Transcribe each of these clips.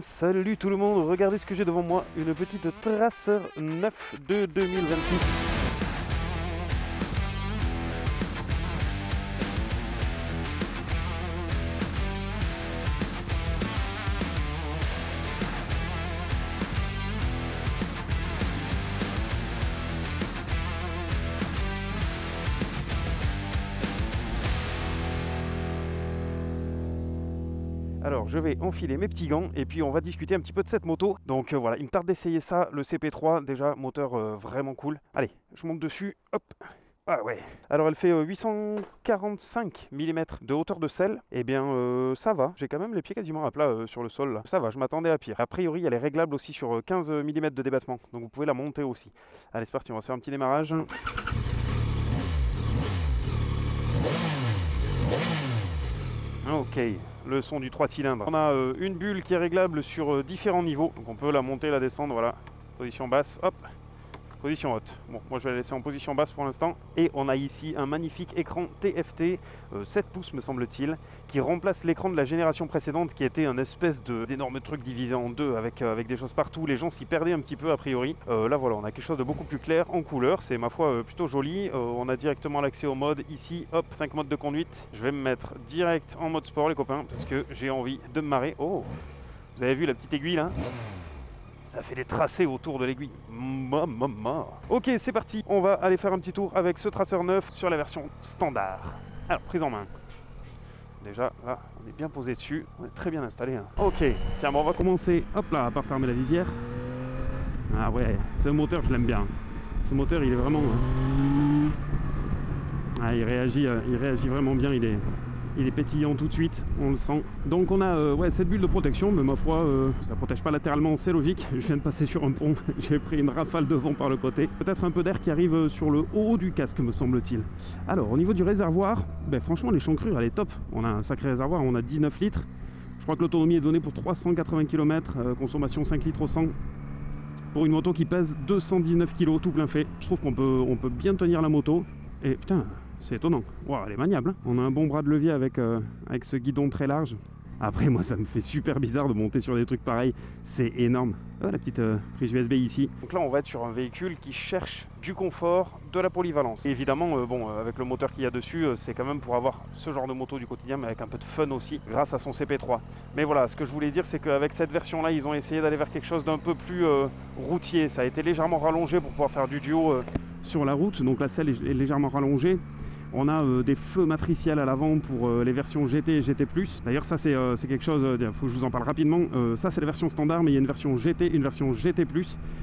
Salut tout le monde, regardez ce que j'ai devant moi, une petite Tracer 9 de 2026. Alors je vais enfiler mes petits gants et puis on va discuter un petit peu de cette moto. Donc voilà, il me tarde d'essayer ça, le CP3, déjà moteur vraiment cool. Allez, je monte dessus, hop. Ah ouais. Alors elle fait 845 mm de hauteur de selle. Eh bien ça va, j'ai quand même les pieds quasiment à plat sur le sol là. Ça va, je m'attendais à pire. A priori elle est réglable aussi sur 15 mm de débattement, donc vous pouvez la monter aussi. Allez c'est parti, on va se faire un petit démarrage. Ok, le son du 3 cylindres. On a une bulle qui est réglable sur différents niveaux. Donc on peut la monter, la descendre, voilà. Position basse, hop. Position haute. Bon, moi je vais la laisser en position basse pour l'instant. Et on a ici un magnifique écran TFT, 7 pouces me semble-t-il, qui remplace l'écran de la génération précédente qui était un espèce d'énorme truc divisé en deux avec des choses partout. Les gens s'y perdaient un petit peu a priori. Là voilà, on a quelque chose de beaucoup plus clair en couleur. C'est ma foi plutôt joli. On a directement l'accès au mode ici. Hop, 5 modes de conduite. Je vais me mettre direct en mode sport les copains parce que j'ai envie de me marrer. Oh, vous avez vu la petite aiguille là ? Ça fait des tracés autour de l'aiguille. Ok, c'est parti. On va aller faire un petit tour avec ce Tracer 9 sur la version standard. Alors, prise en main. Déjà, là, on est bien posé dessus. On est très bien installé. Hein. Ok, tiens, bon, on va commencer. Hop là, par fermer la visière. Ah ouais, ce moteur, je l'aime bien. Ce moteur, il est vraiment... Ah, il réagit vraiment bien. Il est pétillant tout de suite, on le sent. Donc on a ouais, cette bulle de protection, mais ma foi, ça protège pas latéralement, c'est logique. Je viens de passer sur un pont, j'ai pris une rafale de vent par le côté. Peut-être un peu d'air qui arrive sur le haut du casque, me semble-t-il. Alors, au niveau du réservoir, ben, franchement, l'échancrure, elle est top. On a un sacré réservoir, on a 19 litres. Je crois que l'autonomie est donnée pour 380 km, consommation 5 litres au 100. Pour une moto qui pèse 219 kg, tout plein fait. Je trouve qu'on peut bien tenir la moto. Et putain, c'est étonnant. Wow, elle est maniable. Hein. On a un bon bras de levier avec ce guidon très large. Après, moi, ça me fait super bizarre de monter sur des trucs pareils. C'est énorme. Oh, la petite prise USB ici. Donc là, on va être sur un véhicule qui cherche du confort, de la polyvalence. Et évidemment, bon, avec le moteur qu'il y a dessus, c'est quand même pour avoir ce genre de moto du quotidien, mais avec un peu de fun aussi, grâce à son CP3. Mais voilà, ce que je voulais dire, c'est qu'avec cette version-là, ils ont essayé d'aller vers quelque chose d'un peu plus routier. Ça a été légèrement rallongé pour pouvoir faire du duo sur la route. Donc la selle est légèrement rallongée. On a des feux matriciels à l'avant pour les versions GT et GT+. D'ailleurs ça c'est quelque chose, il faut que je vous en parle rapidement. Ça c'est la version standard, mais il y a une version GT et une version GT+.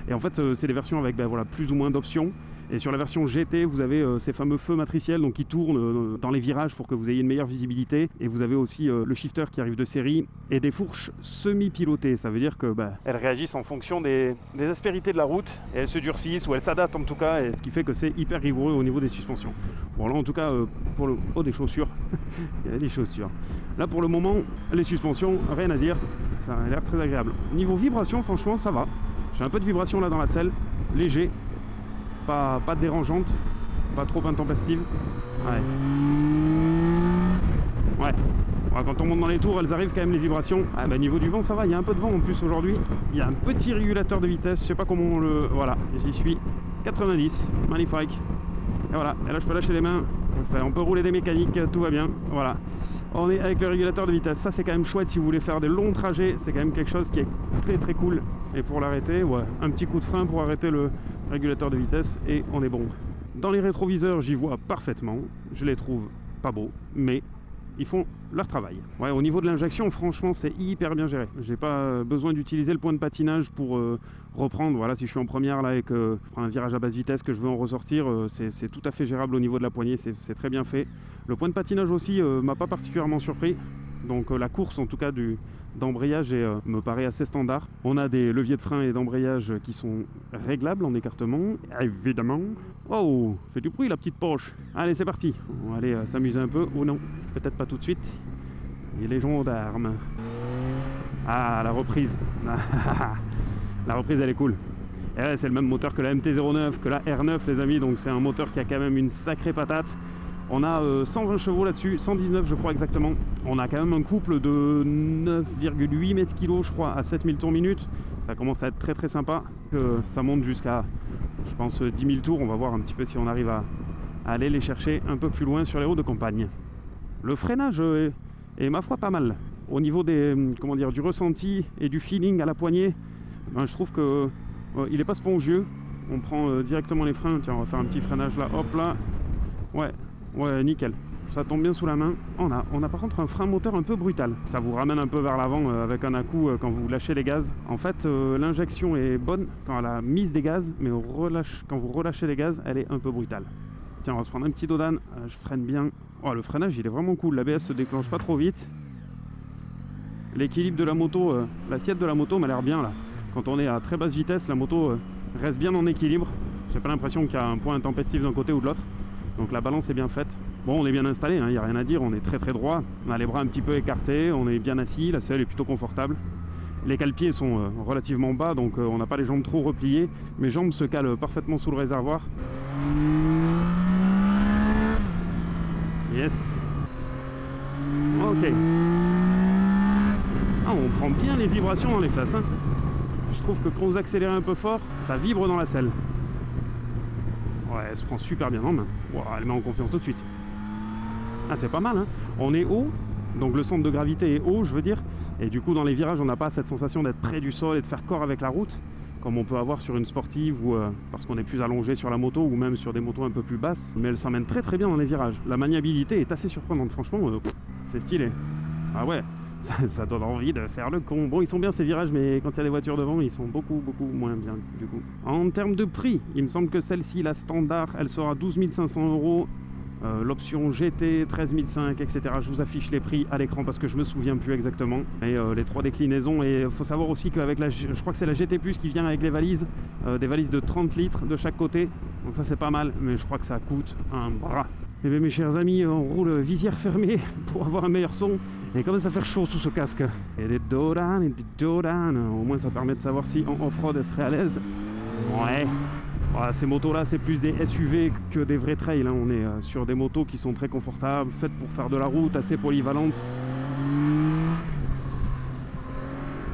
Et en fait c'est des versions avec voilà, plus ou moins d'options. Et sur la version GT, vous avez ces fameux feux matriciels donc, qui tournent dans les virages pour que vous ayez une meilleure visibilité. Et vous avez aussi le shifter qui arrive de série et des fourches semi-pilotées. Ça veut dire que elles réagissent en fonction des aspérités de la route et elles se durcissent ou elles s'adaptent en tout cas. Et ce qui fait que c'est hyper rigoureux au niveau des suspensions. Bon là en tout cas pour le haut des chaussures, il y a des chaussures. Là pour le moment, les suspensions, rien à dire. Ça a l'air très agréable. Niveau vibration, franchement ça va. J'ai un peu de vibration là dans la selle, léger. Pas dérangeante, pas trop intempestive. Ouais. Ouais. Quand on monte dans les tours, elles arrivent quand même les vibrations. Ah bah niveau du vent, ça va, il y a un peu de vent en plus aujourd'hui. Il y a un petit régulateur de vitesse, je sais pas comment on le... Voilà, j'y suis. 90, magnifique. Et voilà, et là je peux lâcher les mains. On peut rouler des mécaniques, tout va bien. Voilà. On est avec le régulateur de vitesse. Ça c'est quand même chouette si vous voulez faire des longs trajets. C'est quand même quelque chose qui est très très cool. Et pour l'arrêter, ouais, un petit coup de frein pour arrêter le régulateur de vitesse et on est bon. Dans les rétroviseurs, j'y vois parfaitement. Je les trouve pas beaux, mais ils font leur travail. Ouais, au niveau de l'injection, franchement, c'est hyper bien géré. J'ai pas besoin d'utiliser le point de patinage pour reprendre. Voilà, si je suis en première là et que je prends un virage à basse vitesse, que je veux en ressortir, c'est tout à fait gérable au niveau de la poignée. C'est très bien fait. Le point de patinage aussi m'a pas particulièrement surpris. Donc la course en tout cas d'embrayage me paraît assez standard. On a des leviers de frein et d'embrayage qui sont réglables en écartement, évidemment. Oh, fait du bruit la petite Porsche. Allez c'est parti, on va aller s'amuser un peu, ou non, peut-être pas tout de suite. Il est gendarme. Ah la reprise. La reprise elle est cool. Et c'est le même moteur que la MT-09, que la R9 les amis, donc c'est un moteur qui a quand même une sacrée patate. On a 120 chevaux là-dessus, 119 je crois exactement. On a quand même un couple de 9,8 mètres kg je crois à 7000 tours minute. Ça commence à être très très sympa. Ça monte jusqu'à, je pense, 10 000 tours. On va voir un petit peu si on arrive à aller les chercher un peu plus loin sur les routes de campagne. Le freinage est ma foi pas mal. Au niveau des, comment dire, du ressenti et du feeling à la poignée, ben, je trouve que il est pas spongieux. On prend directement les freins. Tiens, on va faire un petit freinage là, hop là. Ouais, nickel. Ça tombe bien sous la main. On a par contre un frein moteur un peu brutal. Ça vous ramène un peu vers l'avant avec un à-coup quand vous lâchez les gaz. En fait, l'injection est bonne quand elle a mise des gaz, mais quand vous relâchez les gaz, elle est un peu brutale. Tiens, on va se prendre un petit dodan. Je freine bien. Oh, le freinage, il est vraiment cool. L'ABS se déclenche pas trop vite. L'équilibre de la moto, l'assiette de la moto m'a l'air bien là. Quand on est à très basse vitesse, la moto reste bien en équilibre. J'ai pas l'impression qu'il y a un point intempestif d'un côté ou de l'autre. Donc la balance est bien faite. Bon, on est bien installé, il n'y a rien à dire, on est très très droit. On a les bras un petit peu écartés, on est bien assis, la selle est plutôt confortable. Les cale-pieds sont relativement bas, donc on n'a pas les jambes trop repliées. Mes jambes se calent parfaitement sous le réservoir. Yes. Ok. Ah, on prend bien les vibrations dans les fesses. Hein. Je trouve que quand vous accélérez un peu fort, ça vibre dans la selle. Ouais, elle se prend super bien en main. Wow, elle met en confiance tout de suite. Ah, c'est pas mal, hein. On est haut, donc le centre de gravité est haut, je veux dire. Et du coup, dans les virages, on n'a pas cette sensation d'être près du sol et de faire corps avec la route, comme on peut avoir sur une sportive ou parce qu'on est plus allongé sur la moto ou même sur des motos un peu plus basses. Mais elle s'emmène très très bien dans les virages. La maniabilité est assez surprenante, franchement, c'est stylé. Ah ouais. Ça donne envie de faire le con. Bon, ils sont bien ces virages, mais quand il y a des voitures devant, ils sont beaucoup moins bien du coup. En termes de prix, il me semble que celle-ci, la standard, elle sera 12 500 €. L'option GT 13 500, etc. Je vous affiche les prix à l'écran parce que je me souviens plus exactement. Et les trois déclinaisons. Et il faut savoir aussi qu'avec la, je crois que c'est la GT Plus qui vient avec les valises, des valises de 30 litres de chaque côté. Donc ça c'est pas mal, mais je crois que ça coûte un bras. Et bien mes chers amis, on roule visière fermée pour avoir un meilleur son. Et comme ça fait chaud sous ce casque. Et des Dodan, au moins ça permet de savoir si en off-road elle serait à l'aise. Ouais. Voilà, ces motos là c'est plus des SUV que des vrais trails, hein. On est sur des motos qui sont très confortables, faites pour faire de la route, assez polyvalentes.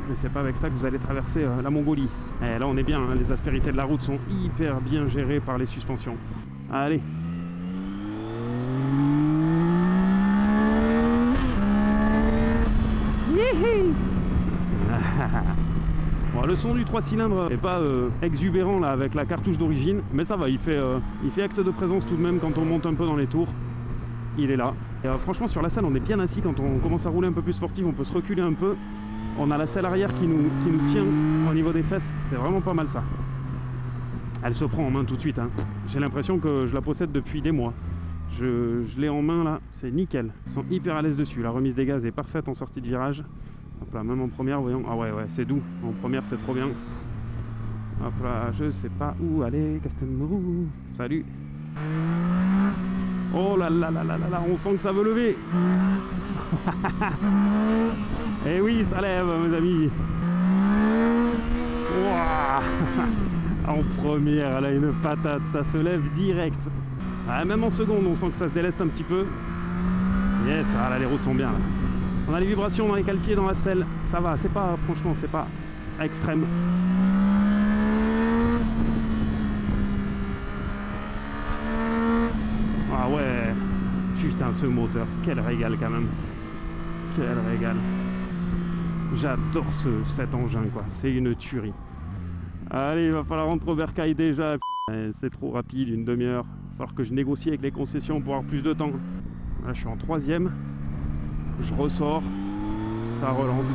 Mais c'est pas avec ça que vous allez traverser la Mongolie. Et là on est bien, hein. Les aspérités de la route sont hyper bien gérées par les suspensions. Allez. Bon, le son du 3 cylindres n'est pas exubérant là avec la cartouche d'origine, mais ça va, il fait acte de présence tout de même quand on monte un peu dans les tours. Il est là. Et franchement sur la selle on est bien assis, quand on commence à rouler un peu plus sportif on peut se reculer un peu. On a la selle arrière qui nous tient au niveau des fesses, c'est vraiment pas mal ça. Elle se prend en main tout de suite, hein. J'ai l'impression que je la possède depuis des mois. Je l'ai en main là, c'est nickel. Ils sont hyper à l'aise dessus, la remise des gaz est parfaite en sortie de virage. Hop là, même en première, voyons. Ah ouais, c'est doux. En première, c'est trop bien. Hop là, je sais pas où aller. Castelmou. Salut. Oh là là là là là là, on sent que ça veut lever. Eh oui, ça lève, mes amis. Wow. En première, elle a une patate. Ça se lève direct. Ah, même en seconde, on sent que ça se déleste un petit peu. Yes, ah là, les routes sont bien là. On a les vibrations dans les cale-pieds, dans la selle, ça va, c'est pas, franchement, c'est pas extrême. Ah ouais, putain ce moteur, quel régal quand même. Quel régal. J'adore cet engin quoi, c'est une tuerie. Allez, il va falloir rentrer au bercail déjà, c'est trop rapide, une demi-heure. Il va falloir que je négocie avec les concessions pour avoir plus de temps. Là je suis en 3e. Je ressors, ça relance,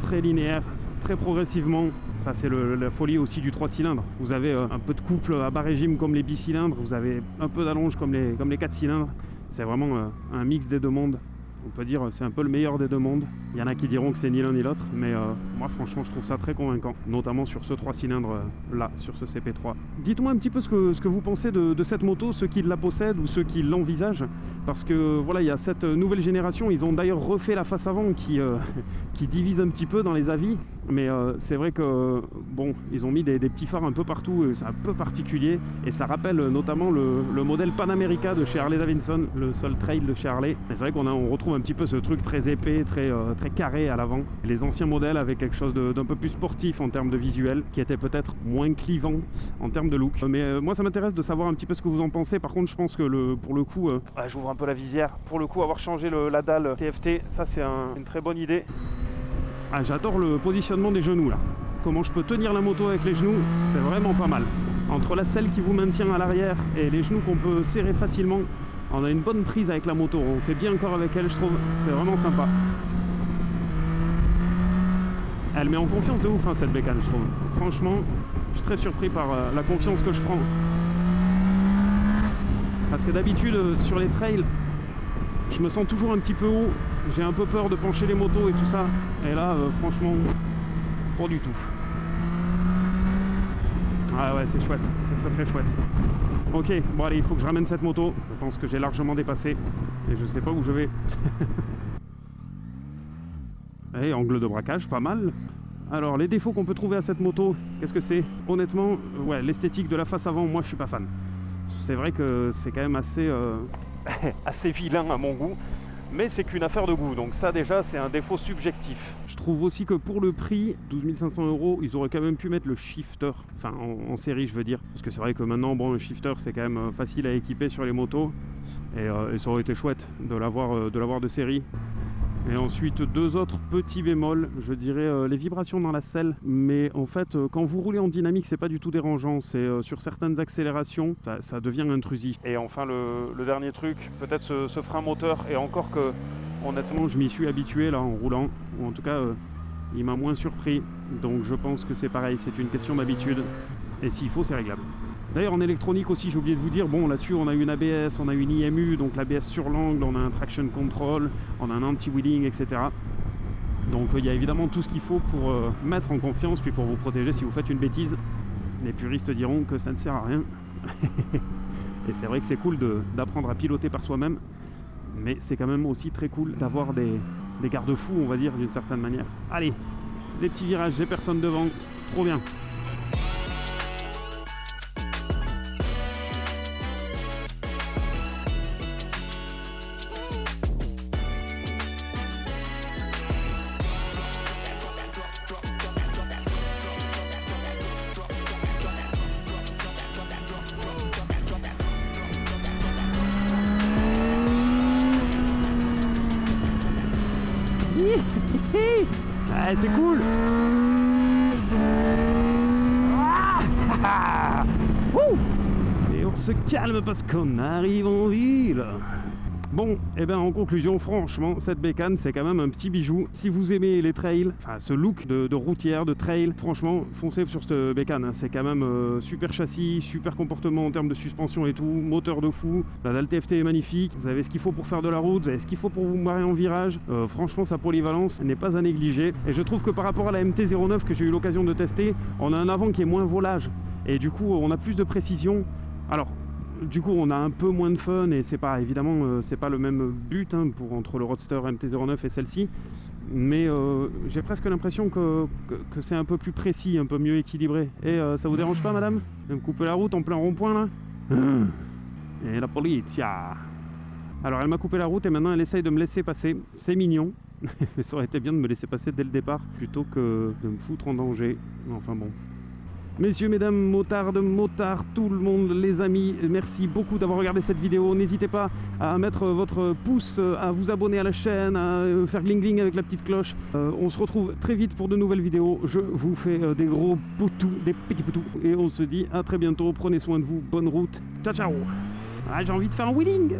très linéaire, très progressivement. Ça c'est la folie aussi du 3 cylindres. Vous avez un peu de couple à bas régime comme les bicylindres, vous avez un peu d'allonge comme les 4 cylindres. C'est vraiment un mix des deux mondes. On peut dire c'est un peu le meilleur des deux mondes. Il y en a qui diront que c'est ni l'un ni l'autre, mais moi franchement je trouve ça très convaincant, notamment sur ce 3 cylindres là, sur ce CP3. Dites-moi un petit peu ce que vous pensez de cette moto, ceux qui la possèdent ou ceux qui l'envisagent, parce que voilà, il y a cette nouvelle génération, ils ont d'ailleurs refait la face avant qui divise un petit peu dans les avis, mais c'est vrai que bon, ils ont mis des petits phares un peu partout, c'est un peu particulier, et ça rappelle notamment le modèle Panamerica de chez Harley Davidson, le seul trail de chez Harley. C'est vrai qu'on retrouve un petit peu ce truc très épais, très carré à l'avant. Les anciens modèles avaient quelque chose d'un peu plus sportif en termes de visuel, qui était peut-être moins clivant en termes de look. Mais moi ça m'intéresse de savoir un petit peu ce que vous en pensez. Par contre je pense que pour le coup, j'ouvre un peu la visière, pour le coup avoir changé la dalle TFT, ça c'est une très bonne idée. Ah, j'adore le positionnement des genoux là. Comment je peux tenir la moto avec les genoux, c'est vraiment pas mal. Entre la selle qui vous maintient à l'arrière et les genoux qu'on peut serrer facilement, on a une bonne prise avec la moto, on fait bien encore avec elle, je trouve, c'est vraiment sympa. Elle met en confiance de ouf hein, cette bécane, je trouve. Franchement, je suis très surpris par la confiance que je prends. Parce que d'habitude, sur les trails, je me sens toujours un petit peu haut, j'ai un peu peur de pencher les motos et tout ça. Et là, franchement, pas du tout. Ah ouais, c'est chouette, c'est très très chouette. Ok, bon allez, il faut que je ramène cette moto. Je pense que j'ai largement dépassé et je sais pas où je vais. Et angle de braquage, pas mal. Alors, les défauts qu'on peut trouver à cette moto, qu'est-ce que c'est? Honnêtement, ouais, l'esthétique de la face avant, moi je suis pas fan. C'est vrai que c'est quand même assez, assez vilain à mon goût. Mais c'est qu'une affaire de goût, donc ça déjà c'est un défaut subjectif. Je trouve aussi que pour le prix, 12 500 €, ils auraient quand même pu mettre le shifter, enfin en série je veux dire, parce que c'est vrai que maintenant bon, le shifter c'est quand même facile à équiper sur les motos, et ça aurait été chouette de l'avoir de série. Et ensuite deux autres petits bémols, je dirais les vibrations dans la selle, mais en fait quand vous roulez en dynamique c'est pas du tout dérangeant, c'est sur certaines accélérations ça devient intrusif. Et enfin le dernier truc, peut-être ce frein moteur, et encore que honnêtement je m'y suis habitué là en roulant, ou en tout cas il m'a moins surpris, donc je pense que c'est pareil, c'est une question d'habitude, et s'il faut c'est réglable. D'ailleurs en électronique aussi, j'ai oublié de vous dire, bon là-dessus on a une ABS, on a une IMU, donc l'ABS sur l'angle, on a un traction control, on a un anti-wheeling, etc. Donc il y a évidemment tout ce qu'il faut pour mettre en confiance, puis pour vous protéger si vous faites une bêtise. Les puristes diront que ça ne sert à rien. Et c'est vrai que c'est cool d'apprendre à piloter par soi-même, mais c'est quand même aussi très cool d'avoir des garde-fous, on va dire, d'une certaine manière. Allez, des petits virages, j'ai personne devant, trop bien. Ah, c'est cool. Et on se calme parce qu'on arrive en ville. Bon, et bien en conclusion, franchement, cette bécane, c'est quand même un petit bijou. Si vous aimez les trails, enfin ce look de routière, de trail, franchement, foncez sur cette bécane. Hein. C'est quand même super châssis, super comportement en termes de suspension et tout, moteur de fou. La dalle TFT est magnifique, vous avez ce qu'il faut pour faire de la route, vous avez ce qu'il faut pour vous marrer en virage. Franchement, sa polyvalence n'est pas à négliger. Et je trouve que par rapport à la MT-09 que j'ai eu l'occasion de tester, on a un avant qui est moins volage. Et du coup, on a plus de précision. Alors, du coup on a un peu moins de fun, et c'est pas évidemment c'est pas le même but hein, entre le Roadster MT-09 et celle-ci, mais j'ai presque l'impression que c'est un peu plus précis, un peu mieux équilibré. Et ça vous dérange pas madame de me couper la route en plein rond-point là? Et la police. Alors elle m'a coupé la route et maintenant elle essaye de me laisser passer, c'est mignon. Mais ça aurait été bien de me laisser passer dès le départ plutôt que de me foutre en danger. Enfin bon. Messieurs, mesdames, motards, tout le monde, les amis, merci beaucoup d'avoir regardé cette vidéo. N'hésitez pas à mettre votre pouce, à vous abonner à la chaîne, à faire gling gling avec la petite cloche. On se retrouve très vite pour de nouvelles vidéos. Je vous fais des gros poutous, des petits poutous. Et on se dit à très bientôt. Prenez soin de vous. Bonne route. Ciao, ciao. Ah, j'ai envie de faire un wheeling.